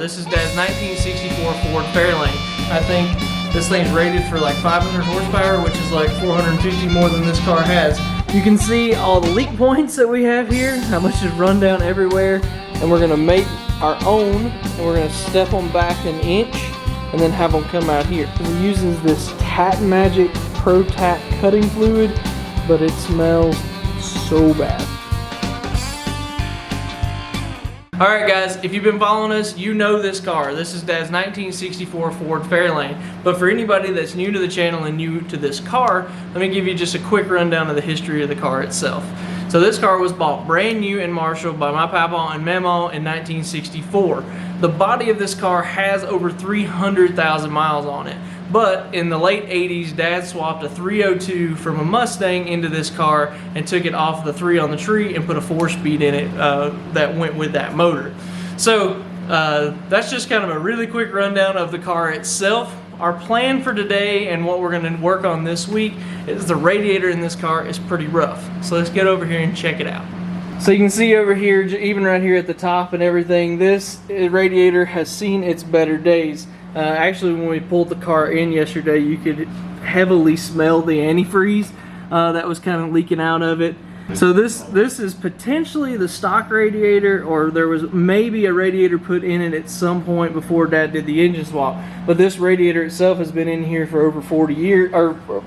This is Dad's 1964 Ford Fairlane. I think this thing's rated for like 500 horsepower, which is like 450 more than this car has. You can see all the leak points that we have here, how much is run down everywhere, and we're gonna make our own, and we're gonna step them back an inch, and then have them come out here. It uses this Tat Magic Pro Tat cutting fluid, but it smells so bad. Alright guys, if you've been following us, you know this car. This is Dad's 1964 Ford Fairlane. But for anybody that's new to the channel and new to this car, let me give you just a quick rundown of the history of the car itself. So this car was bought brand new in Marshall by my papa and mama in 1964. The body of this car has over 300,000 miles on it. But in the late 80s, Dad swapped a 302 from a Mustang into this car and took it off the 3 on the tree and put a 4-speed in it that went with that motor. So that's just kind of a really quick rundown of the car itself. Our plan for today and what we're going to work on this week is the radiator in this car is pretty rough. So let's get over here and check it out. So you can see over here, even right here at the top and everything, this radiator has seen its better days. Actually, when we pulled the car in yesterday, you could heavily smell the antifreeze that was kind of leaking out of it. So this is potentially the stock radiator, or there was maybe a radiator put in it at some point before Dad did the engine swap. But this radiator itself has been in here for over 40 years, or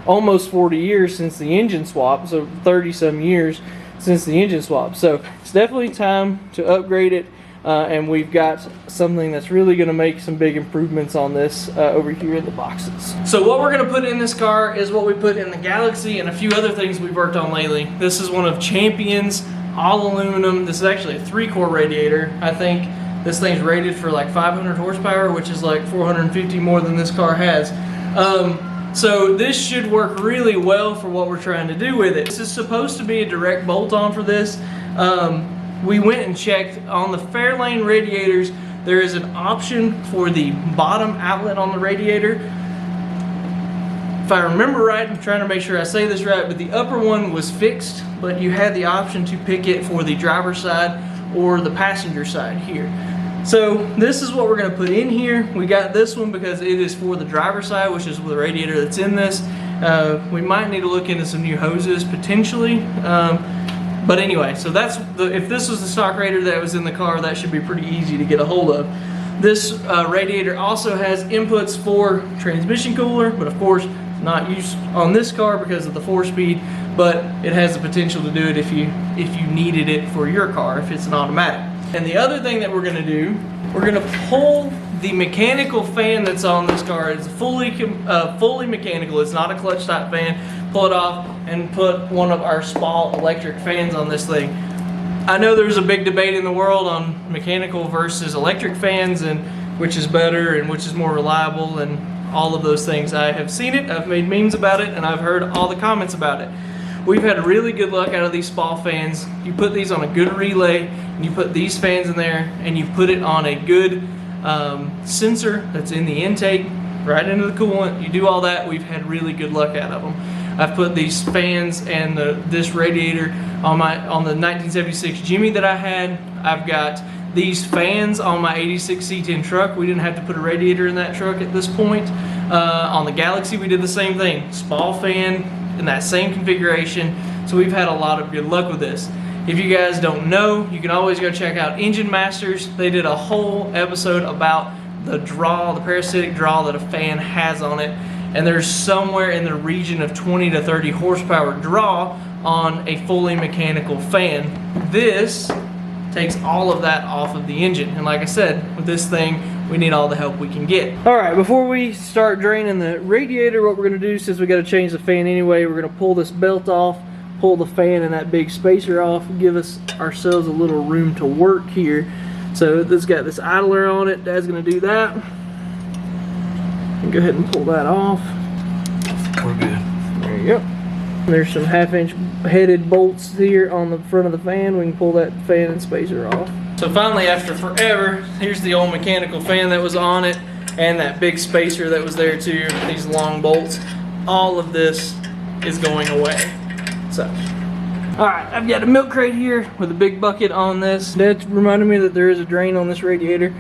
almost 40 years since the engine swap, so 30 some years since the engine swap. So it's definitely time to upgrade it. And we've got something that's really going to make some big improvements on this over here in the boxes. So what we're going to put in this car is what we put in the Galaxy and a few other things we've worked on lately. This is one of Champion's all aluminum. This is actually a 3-core radiator. I think this thing's rated for like 500 horsepower, which is like 450 more than this car has. So this should work really well for what we're trying to do with it. This is supposed to be a direct bolt-on for this. We went and checked on the Fairlane radiators. There is an option for the bottom outlet on the radiator. If I remember right, I'm trying to make sure I say this right, but the upper one was fixed, but you had the option to pick it for the driver's side or the passenger side here. So this is what we're going to put in here. We got this one because it is for the driver's side, which is the radiator that's in this. We might need to look into some new hoses potentially. But anyway, so that's if this was the stock radiator that was in the car, that should be pretty easy to get a hold of. This radiator also has inputs for transmission cooler, but of course not used on this car because of the 4-speed, but it has the potential to do it if you needed it for your car, if it's an automatic. And the other thing that we're going to do, we're going to pull the mechanical fan that's on this car. It's fully mechanical. It's not a clutch type fan. Pull it off and put one of our small electric fans on this thing. I know there's a big debate in the world on mechanical versus electric fans and which is better and which is more reliable and all of those things. I have seen it, I've made memes about it, and I've heard all the comments about it. We've had really good luck out of these small fans. You put these on a good relay, and you put these fans in there, and you put it on a good sensor that's in the intake, right into the coolant. You do all that, we've had really good luck out of them. I've put these fans and this radiator on the 1976 Jimmy that I had. I've got these fans on my 86 C10 truck. We didn't have to put a radiator in that truck at this point. On the Galaxy we did the same thing. Small fan in that same configuration. So we've had a lot of good luck with this. If you guys don't know, you can always go check out Engine Masters. They did a whole episode about the draw, the parasitic draw that a fan has on it. And there's somewhere in the region of 20 to 30 horsepower draw on a fully mechanical fan. This takes all of that off of the engine. And like I said, with this thing, we need all the help we can get. All right, before we start draining the radiator, what we're gonna do, since we gotta change the fan anyway, we're gonna pull this belt off, pull the fan and that big spacer off, give ourselves a little room to work here. So this got this idler on it. Dad's gonna do that. And go ahead and pull that off. We're good. There you go. There's some 1/2-inch headed bolts here on the front of the fan. We can pull that fan and spacer off. So finally, after forever, here's the old mechanical fan that was on it and that big spacer that was there too, these long bolts. All of this is going away. So, all right, I've got a milk crate here with a big bucket on this. That reminded me that there is a drain on this radiator.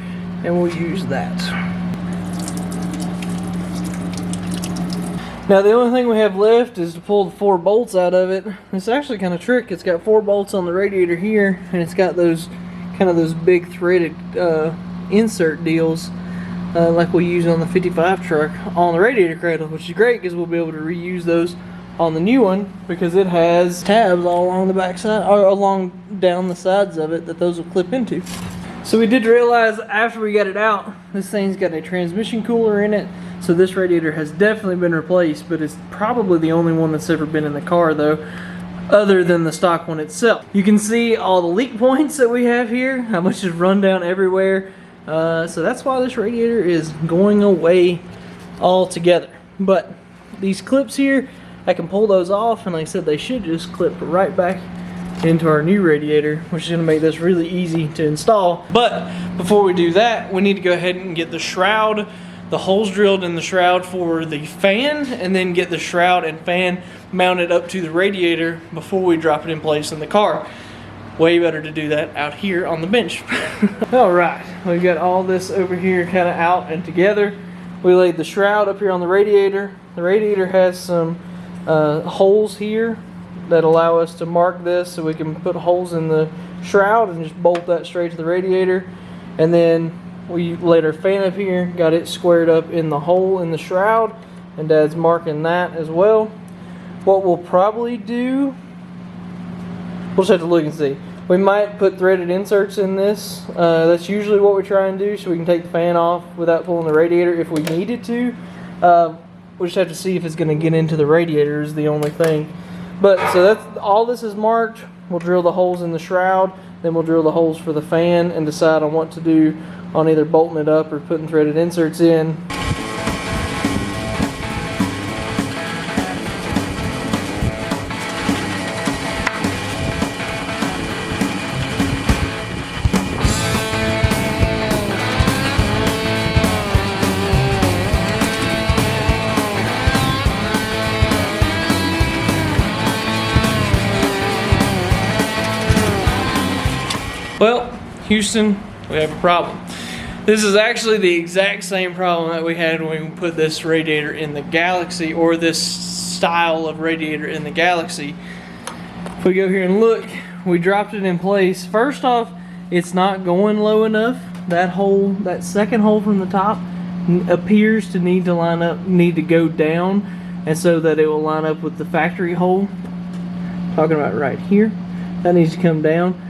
and we'll use that. Now the only thing we have left is to pull the 4 bolts out of it. It's actually kind of tricky. It's got 4 bolts on the radiator here, and it's got those kind of those big threaded insert deals like we use on the 55 truck on the radiator cradle, which is great because we'll be able to reuse those on the new one because it has tabs all along the back side, or along down the sides of it, that those will clip into. So we did realize after we got it out, this thing's got a transmission cooler in it. So this radiator has definitely been replaced, but it's probably the only one that's ever been in the car though, other than the stock one itself. You can see all the leak points that we have here, how much is run down everywhere. So that's why this radiator is going away altogether. But these clips here, I can pull those off, and like I said, they should just clip right back into our new radiator, which is going to make this really easy to install. But before we do that, we need to go ahead and get the shroud, the holes drilled in the shroud for the fan, and then get the shroud and fan mounted up to the radiator before we drop it in place in the car. Way better to do that out here on the bench. Alright, we've got all this over here kind of out and together. We laid the shroud up here on the radiator. The radiator has some holes here that allow us to mark this so we can put holes in the shroud and just bolt that straight to the radiator. And then we laid our fan up here, got it squared up in the hole in the shroud, and Dad's marking that as well. What we'll probably do, we'll just have to look and see. We might put threaded inserts in this. That's usually what we try and do, so we can take the fan off without pulling the radiator if we needed to. We'll just have to see if it's going to get into the radiator is the only thing. But so that's all. This is marked. We'll drill the holes in the shroud, then we'll drill the holes for the fan and decide on what to do on either bolting it up or putting threaded inserts in. Well, Houston, we have a problem. This is actually the exact same problem that we had when we put this radiator in the Galaxy, or this style of radiator in the Galaxy. If we go here and look, we dropped it in place. First off, it's not going low enough. That hole, that second hole from the top, appears to need to line up, need to go down, and so that it will line up with the factory hole. Talking about right here, that needs to come down.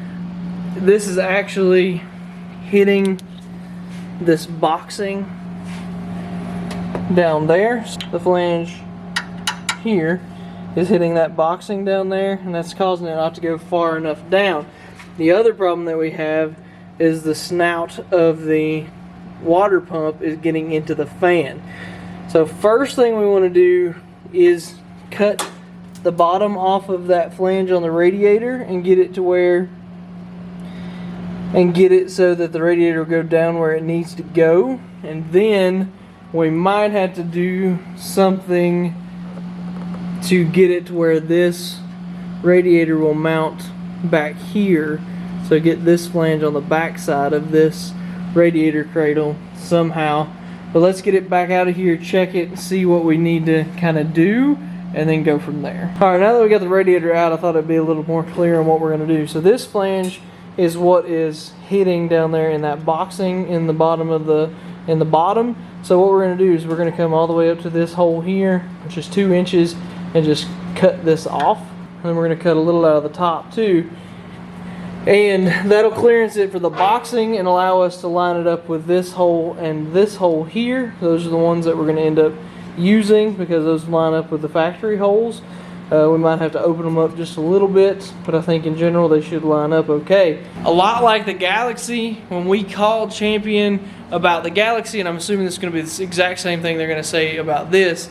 This is actually hitting this boxing down there. The flange here is hitting that boxing down there, and that's causing it not to go far enough down. The other problem that we have is the snout of the water pump is getting into the fan. So first thing we want to do is cut the bottom off of that flange on the radiator and get it to where, and get it so that the radiator will go down where it needs to go. And then we might have to do something to get it to where this radiator will mount back here. So get this flange on the back side of this radiator cradle somehow. But let's get it back out of here, check it, and see what we need to kind of do, and then go from there. Alright, now that we got the radiator out, I thought it'd be a little more clear on what we're going to do. So this flange is what is hitting down there in that boxing in the bottom of the, in the bottom. So what we're going to do is we're going to come all the way up to this hole here, which is 2 inches, and just cut this off. And then we're going to cut a little out of the top too. And that'll clearance it for the boxing and allow us to line it up with this hole and this hole here. Those are the ones that we're going to end up using because those line up with the factory holes. We might have to open them up just a little bit, but I think in general they should line up okay. A lot like the Galaxy, when we called Champion about the Galaxy, and I'm assuming this is going to be the exact same thing they're going to say about this,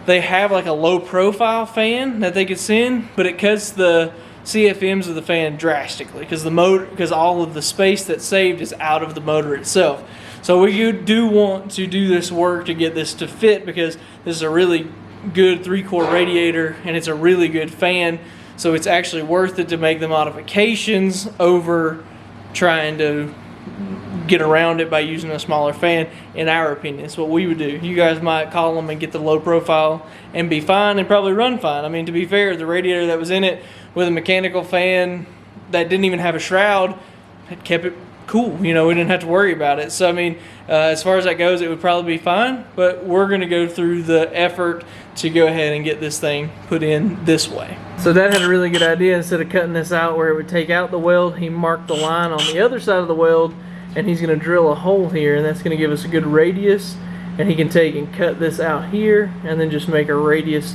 they have like a low profile fan that they could send, but it cuts the CFMs of the fan drastically because the motor, because all of the space that's saved is out of the motor itself. So we do want to do this work to get this to fit because this is a really good 3-core radiator and it's a really good fan, so it's actually worth it to make the modifications over trying to get around it by using a smaller fan, in our opinion. It's what we would do. You guys might call them and get the low profile and be fine and probably run fine. I mean, to be fair, the Radiator that was in it with a mechanical fan that didn't even have a shroud, it kept it cool. You know, we didn't have to worry about it. So I mean, as far as that goes, it would probably be fine, but we're gonna go through the effort to go ahead and get this thing put in this way. So Dad had a really good idea. Instead of cutting this out where it would take out the weld, he marked the line on the other side of the weld, and he's gonna drill a hole here, and that's gonna give us a good radius, and he can take and cut this out here and then just make a radius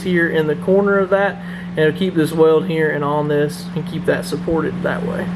here in the corner of that, and it'll keep this weld here and on this and keep that supported that way.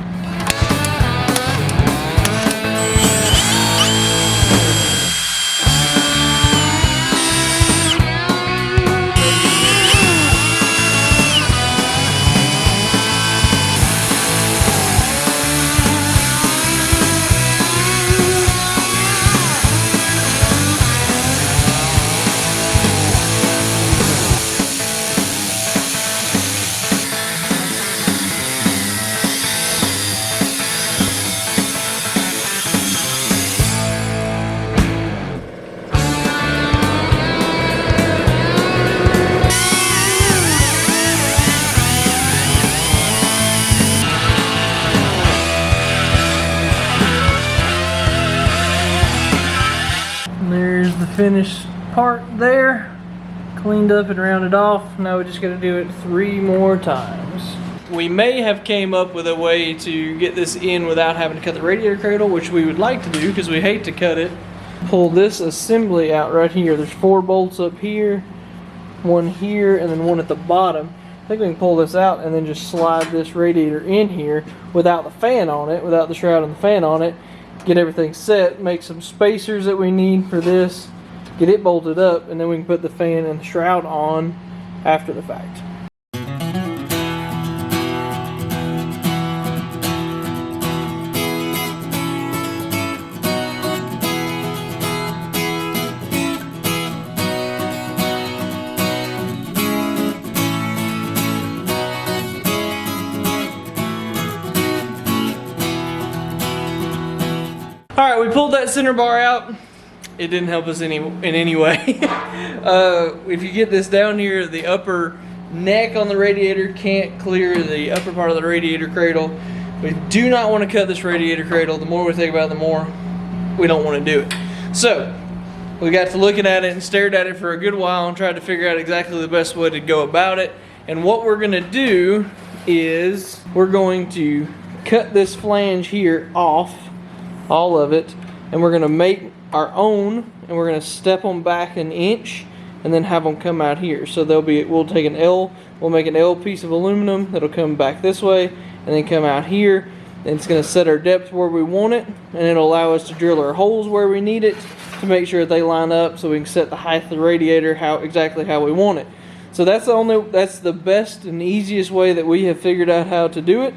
There's the finished part there, cleaned up and rounded off. Now we just got to do it 3 more times. We may have came up with a way to get this in without having to cut the radiator cradle, which we would like to do because we hate to cut it. Pull this assembly out right here. There's 4 bolts up here, 1 here, and then 1 at the bottom. I think we can pull this out and then just slide this radiator in here without the fan on it, without the shroud and the fan on it. Get everything set, make some spacers that we need for this, get it bolted up, and then we can put the fan and the shroud on after the fact. Alright, we pulled that center bar out. It didn't help us in any way. If you get this down here, the upper neck on the radiator can't clear the upper part of the radiator cradle. We do not want to cut this radiator cradle. The more we think about it, the more we don't want to do it. So, we got to looking at it and stared at it for a good while and tried to figure out exactly the best way to go about it. And what we're going to do is we're going to cut this flange here off, all of it, and we're going to make our own, and we're going to step them back 1 inch and then have them come out here. So they'll be, we'll take an L, we'll make an L piece of aluminum that'll come back this way and then come out here, and it's going to set our depth where we want it, and it'll allow us to drill our holes where we need it to make sure that they line up so we can set the height of the radiator exactly how we want it. So that's the best and easiest way that we have figured out how to do it.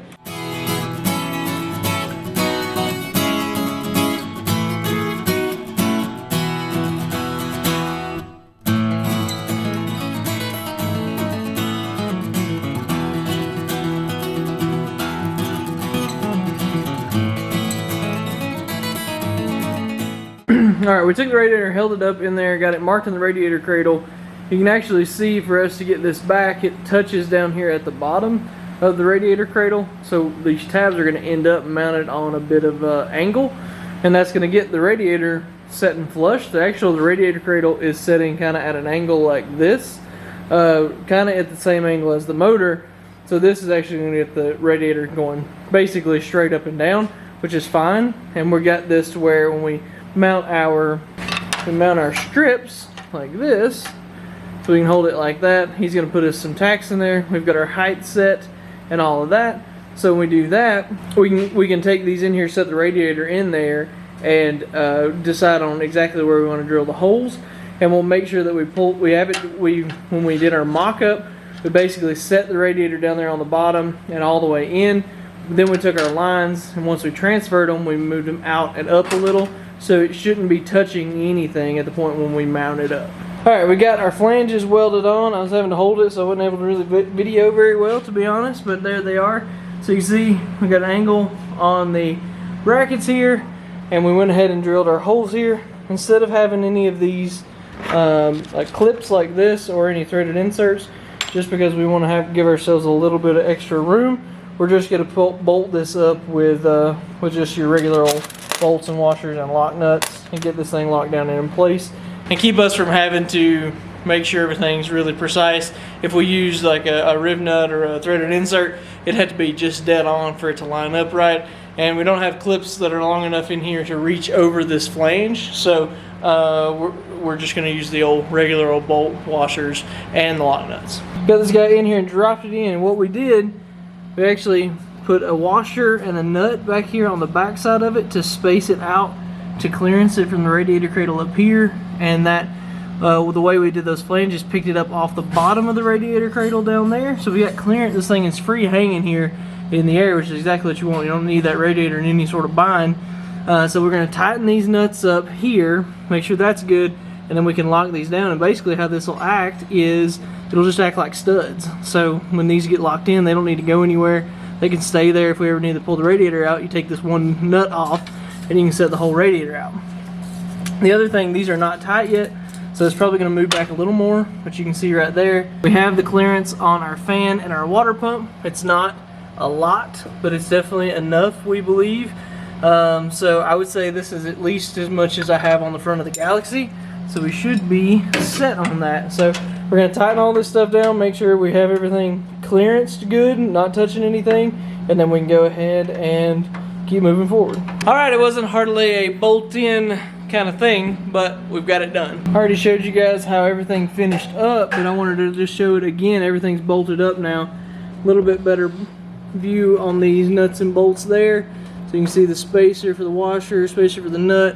Alright, we took the radiator, held it up in there, got it marked in the radiator cradle. You can actually see, for us to get this back, it touches down here at the bottom of the radiator cradle. So these tabs are going to end up mounted on a bit of angle, and that's going to get the radiator set and flush. The radiator cradle is setting kind of at an angle like this, kind of at the same angle as the motor. So this is actually going to get the radiator going basically straight up and down, which is fine. And we got this to where when we mount our strips like this, so we can hold it like that. He's going to put us some tacks in there. We've got our height set and all of that. So when we do that, we can take these in here, set the radiator in there, and decide on exactly where we want to drill the holes. And we'll make sure that when we did our mock-up, we basically set the radiator down there on the bottom and all the way in. Then we took our lines, and once we transferred them, we moved them out and up a little, so it shouldn't be touching anything at the point when we mount it up. Alright, we got our flanges welded on. I was having to hold it, so I wasn't able to really video very well, to be honest, but there they are. So you see, we got an angle on the brackets here, and we went ahead and drilled our holes here. Instead of having any of these like clips like this or any threaded inserts, just because we want to give ourselves a little bit of extra room, we're just going to bolt this up with just your regular old bolts and washers and lock nuts and get this thing locked down and in place, and keep us from having to make sure everything's really precise. If we use like a rib nut or a threaded insert, it had to be just dead on for it to line up right. And we don't have clips that are long enough in here to reach over this flange, so we're just going to use the regular old bolt washers and the lock nuts. Got this guy in here and dropped it in, and what we did, we actually put a washer and a nut back here on the back side of it to space it out, to clearance it from the radiator cradle up here, and that the way we did those flanges picked it up off the bottom of the radiator cradle down there. So we got clearance. This thing is free hanging here in the air, which is exactly what you want. You don't need that radiator in any sort of bind. So we're going to tighten these nuts up here, make sure that's good, and then we can lock these down. And basically how this will act is it'll just act like studs. So when these get locked in, they don't need to go anywhere. They can stay there. If we ever need to pull the radiator out, you take this one nut off and you can set the whole radiator out. The other thing, these are not tight yet, so it's probably going to move back a little more, but you can see right there we have the clearance on our fan and our water pump. It's not a lot, but it's definitely enough, we believe. So I would say this is at least as much as I have on the front of the Galaxy, so we should be set on that. So we're going to tighten all this stuff down, make sure we have everything clearanced good, not touching anything, and then we can go ahead and keep moving forward. Alright, it wasn't hardly a bolt-in kind of thing, but we've got it done. I already showed you guys how everything finished up, but I wanted to just show it again. Everything's bolted up now. A little bit better view on these nuts and bolts there. So you can see the spacer for the washer, spacer for the nut,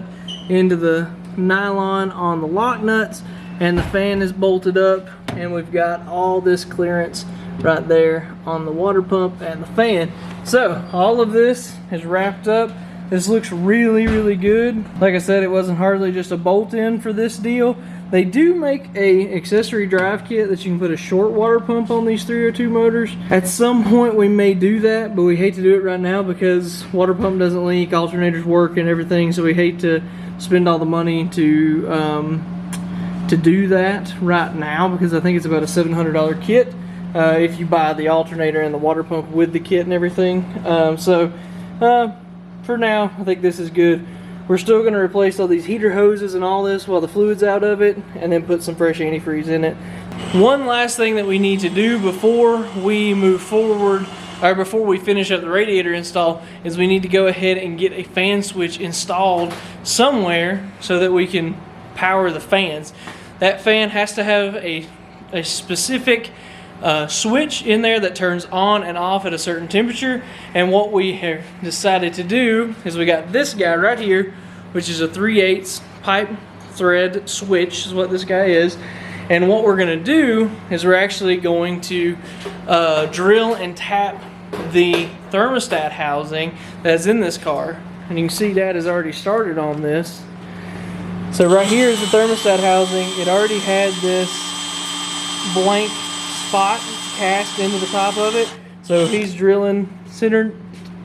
into the nylon on the lock nuts, and the fan is bolted up, and we've got all this clearance right there on the water pump and the fan. So all of this is wrapped up. This looks really, really good. Like I said, it wasn't hardly just a bolt-in for this deal. They do make a accessory drive kit that you can put a short water pump on these 302 motors. At some point we may do that, but we hate to do it right now because water pump doesn't leak, alternators work and everything, so we hate to spend all the money to do that right now, because I think it's about a $700 kit if you buy the alternator and the water pump with the kit and everything. For now, I think this is good. We're still going to replace all these heater hoses and all this while the fluid's out of it, and then put some fresh antifreeze in it. One last thing that we need to do before we move forward, or before we finish up the radiator install, is we need to go ahead and get a fan switch installed somewhere so that we can power the fans. That fan has to have a specific switch in there that turns on and off at a certain temperature. And what we have decided to do is we got this guy right here, which is a 3/8 pipe thread switch is what this guy is. And what we're going to do is we're actually going to drill and tap the thermostat housing that's in this car. And you can see Dad has already started on this. So right here is the thermostat housing. It already had this blank spot cast into the top of it. So he's drilling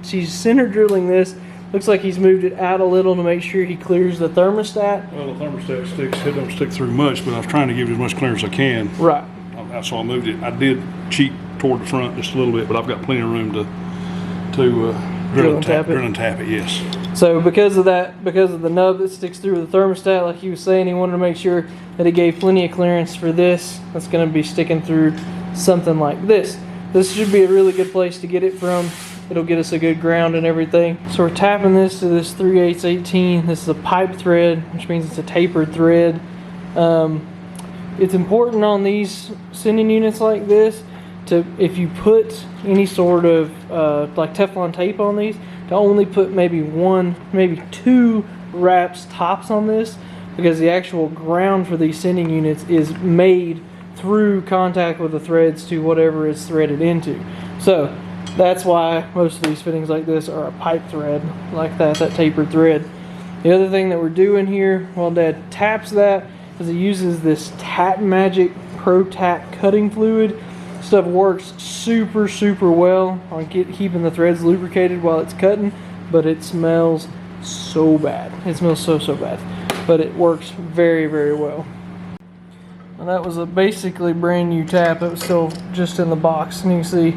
she's center drilling this. Looks like he's moved it out a little to make sure he clears the thermostat. Well, the thermostat it don't stick through much, but I was trying to give it as much clearance as I can. Right. So I moved it. I did cheat toward the front just a little bit, but I've got plenty of room to drill and tap it. Yes. So because of that, because of the nub that sticks through the thermostat, like he was saying, he wanted to make sure that he gave plenty of clearance for this. That's going to be sticking through something like this. This should be a really good place to get it from. It'll get us a good ground and everything. So we're tapping this to this 3/8 18. This is a pipe thread, which means it's a tapered thread. It's important on these sending units like this to, if you put any sort of like Teflon tape on these, to only put maybe one, maybe two wraps tops on this, because the actual ground for these sending units is made through contact with the threads to whatever it's threaded into. So that's why most of these fittings like this are a pipe thread like that tapered thread. The other thing that we're doing here while Dad taps that is he uses this Tap Magic Pro Tap cutting fluid. Stuff works super well on keeping the threads lubricated while it's cutting. but it smells so bad. It smells so bad, but it works very, very well. And that was a basically brand new tap. It was still just in the box, and you can see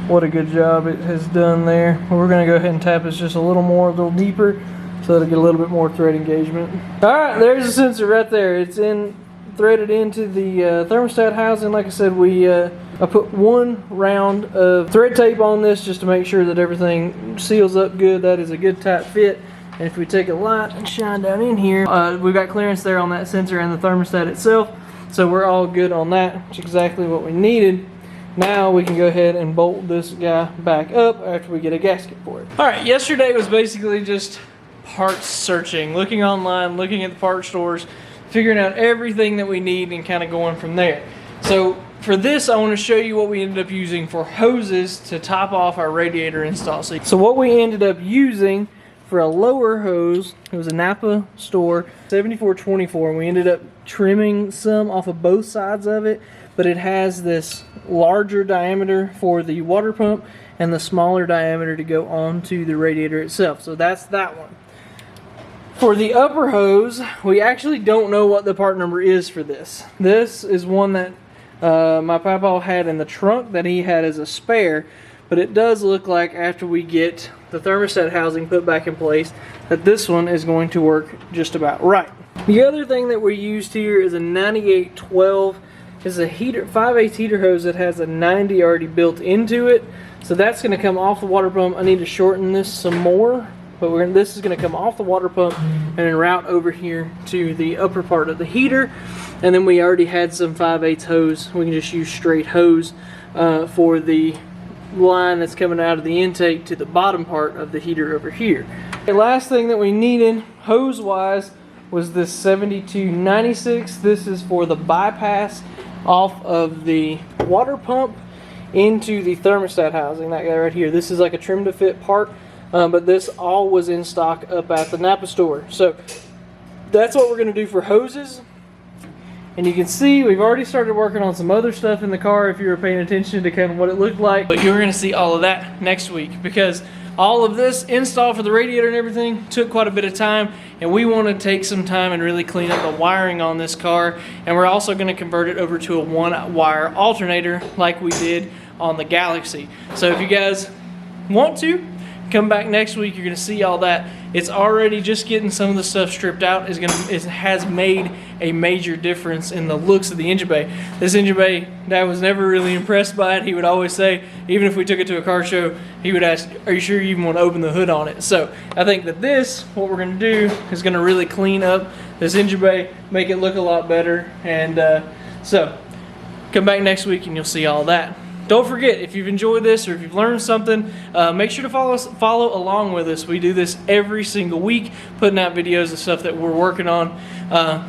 what a good job it has done there. We're going to go ahead and tap this just a little more, a little deeper, so it'll get a little bit more thread engagement. All right, there's the sensor right there. It's threaded into the thermostat housing. Like I said, I put 1 round of thread tape on this just to make sure that everything seals up good. That is a good tight fit. And if we take a light and shine down in here, we've got clearance there on that sensor and the thermostat itself. So we're all good on that, which is exactly what we needed. Now we can go ahead and bolt this guy back up after we get a gasket for it. All right, yesterday was basically just parts searching, looking online, looking at the parts stores, figuring out everything that we need and kind of going from there. So for this, I want to show you what we ended up using for hoses to top off our radiator install. So what we ended up using for a lower hose, it was a Napa store, 7424, and we ended up trimming some off of both sides of it, but it has this larger diameter for the water pump and the smaller diameter to go onto the radiator itself. So that's that one. For the upper hose, we actually don't know what the part number is for this. This is one that my papa had in the trunk that he had as a spare, but it does look like after we get the thermostat housing put back in place that this one is going to work just about right. The other thing that we used here is a 9812. It's a heater, 5/8 heater hose that has a 90 already built into it. So that's going to come off the water pump. I need to shorten this some more, but this is going to come off the water pump and then route over here to the upper part of the heater. And then we already had some 5/8 hose. We can just use straight hose for the line that's coming out of the intake to the bottom part of the heater over here. The last thing that we needed hose wise was this 7296. This is for the bypass off of the water pump into the thermostat housing, that guy right here. This is like a trim to fit part, but this all was in stock up at the Napa store. So that's what we're going to do for hoses. And you can see we've already started working on some other stuff in the car if you were paying attention to kind of what it looked like. But you're going to see all of that next week, because all of this install for the radiator and everything took quite a bit of time, and we want to take some time and really clean up the wiring on this car. And we're also going to convert it over to a 1-wire alternator like we did on the Galaxy. So if you guys want to come back next week, you're going to see all that. It's already just getting some of the stuff stripped out it has made a major difference in the looks of the engine bay. This engine bay, Dad was never really impressed by it. He would always say, even if we took it to a car show, he would ask, are you sure you even want to open the hood on it? So I think that what we're going to do is going to really clean up this engine bay, make it look a lot better. And so come back next week and you'll see all that. Don't forget, if you've enjoyed this or if you've learned something, make sure to follow along with us. We do this every single week, putting out videos of stuff that we're working on.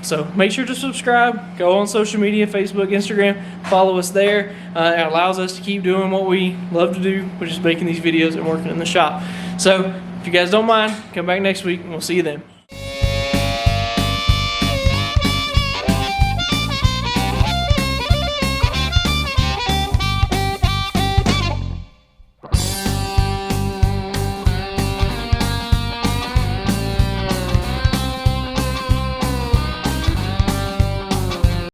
So make sure to subscribe. Go on social media, Facebook, Instagram. Follow us there. It allows us to keep doing what we love to do, which is making these videos and working in the shop. So if you guys don't mind, come back next week and we'll see you then.